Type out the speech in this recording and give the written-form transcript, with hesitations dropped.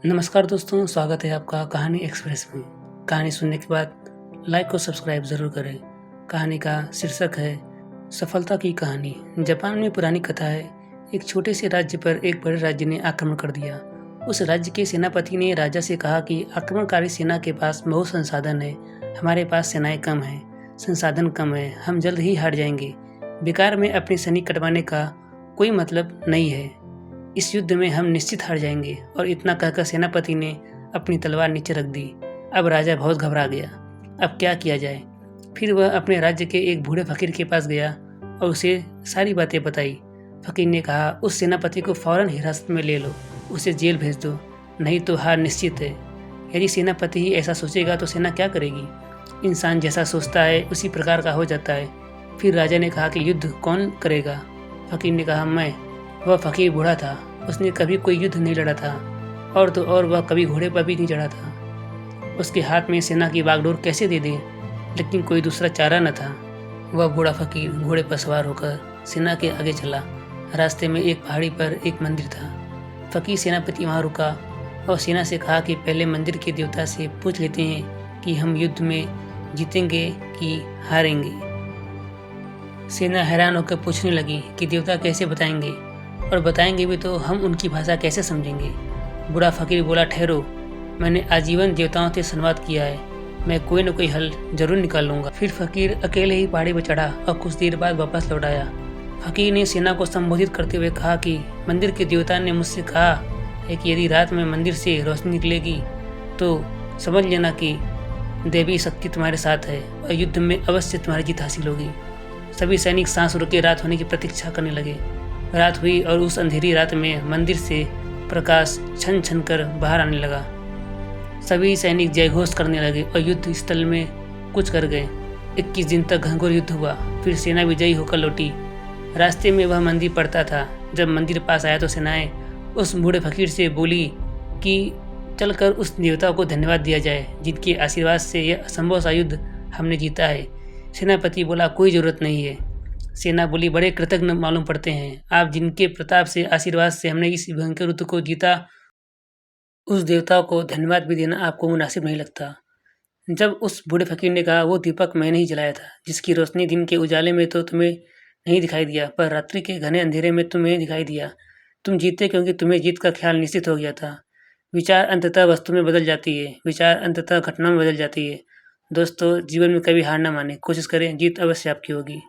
नमस्कार दोस्तों, स्वागत है आपका कहानी एक्सप्रेस में। कहानी सुनने के बाद लाइक और सब्सक्राइब ज़रूर करें। कहानी का शीर्षक है सफलता की कहानी। जापान में पुरानी कथा है। एक छोटे से राज्य पर एक बड़े राज्य ने आक्रमण कर दिया। उस राज्य के सेनापति ने राजा से कहा कि आक्रमणकारी सेना के पास बहुत संसाधन है, हमारे पास सेनाएं कम हैं, संसाधन कम है, हम जल्द ही हार जाएंगे। बेकार में अपने सैनिक कटवाने का कोई मतलब नहीं है। इस युद्ध में हम निश्चित हार जाएंगे। और इतना कहकर सेनापति ने अपनी तलवार नीचे रख दी। अब राजा बहुत घबरा गया। अब क्या किया जाए? फिर वह अपने राज्य के एक बूढ़े फकीर के पास गया और उसे सारी बातें बताई। फकीर ने कहा, उस सेनापति को फौरन हिरासत में ले लो, उसे जेल भेज दो, नहीं तो हार निश्चित है। यदि सेनापति ही ऐसा सोचेगा तो सेना क्या करेगी? इंसान जैसा सोचता है उसी प्रकार का हो जाता है। फिर राजा ने कहा कि युद्ध कौन करेगा? फकीर ने कहा, मैं। वह फकीर बूढ़ा था, उसने कभी कोई युद्ध नहीं लड़ा था, और तो और वह कभी घोड़े पर भी नहीं चढ़ा था। उसके हाथ में सेना की बागडोर कैसे दे दे? लेकिन कोई दूसरा चारा न था। वह बूढ़ा फकीर घोड़े पर सवार होकर सेना के आगे चला। रास्ते में एक पहाड़ी पर एक मंदिर था। फकीर सेनापति वहाँ रुका और सेना से कहा कि पहले मंदिर के देवता से पूछ लेते हैं कि हम युद्ध में जीतेंगे कि हारेंगे। सेना हैरान होकर पूछने लगी कि देवता कैसे बताएंगे, और बताएंगे भी तो हम उनकी भाषा कैसे समझेंगे? बूढ़ा फकीर बोला, ठहरो, मैंने आजीवन देवताओं से संवाद किया है, मैं कोई न कोई हल जरूर निकाल लूंगा। फिर फकीर अकेले ही पहाड़ी पर चढ़ा और कुछ देर बाद वापस लौट आया। फकीर ने सेना को संबोधित करते हुए कहा कि मंदिर के देवता ने मुझसे कहा है कि यदि रात में मंदिर से रोशनी निकलेगी तो समझ लेना कि देवी शक्ति तुम्हारे साथ है और युद्ध में अवश्य तुम्हारी जीत हासिल होगी। सभी सैनिक सांस रोके रात होने की प्रतीक्षा करने लगे। रात हुई और उस अंधेरी रात में मंदिर से प्रकाश छन छन कर बाहर आने लगा। सभी सैनिक जयघोष करने लगे और युद्ध स्थल में कूच कर गए। 21 दिन तक घनघोर युद्ध हुआ। फिर सेना विजयी होकर लौटी। रास्ते में वह मंदिर पड़ता था। जब मंदिर पास आया तो सेनाएं उस बूढ़े फकीर से बोली कि चलकर उस देवता को धन्यवाद दिया जाए जिनके आशीर्वाद से यह असंभव सा युद्ध हमने जीता है। सेनापति बोला, कोई जरूरत नहीं है। सेना बोली, बड़े कृतज्ञ मालूम पड़ते हैं आप, जिनके प्रताप से आशीर्वाद से हमने इस भयंकर युद्ध को जीता। उस देवता को धन्यवाद भी देना आपको मुनासिब नहीं लगता। जब उस बूढ़े फकीर ने कहा, वो दीपक मैंने ही जलाया था, जिसकी रोशनी दिन के उजाले में तो तुम्हें नहीं दिखाई दिया, पर रात्रि के घने अंधेरे में तुम्हें दिखाई दिया। तुम जीते क्योंकि तुम्हें जीत का ख्याल निश्चित हो गया था। विचार अंततः वस्तु में बदल जाती है, विचार अंततः घटना में बदल जाती है। दोस्तों, जीवन में कभी हार न माने, कोशिश करें, जीत अवश्य आपकी होगी।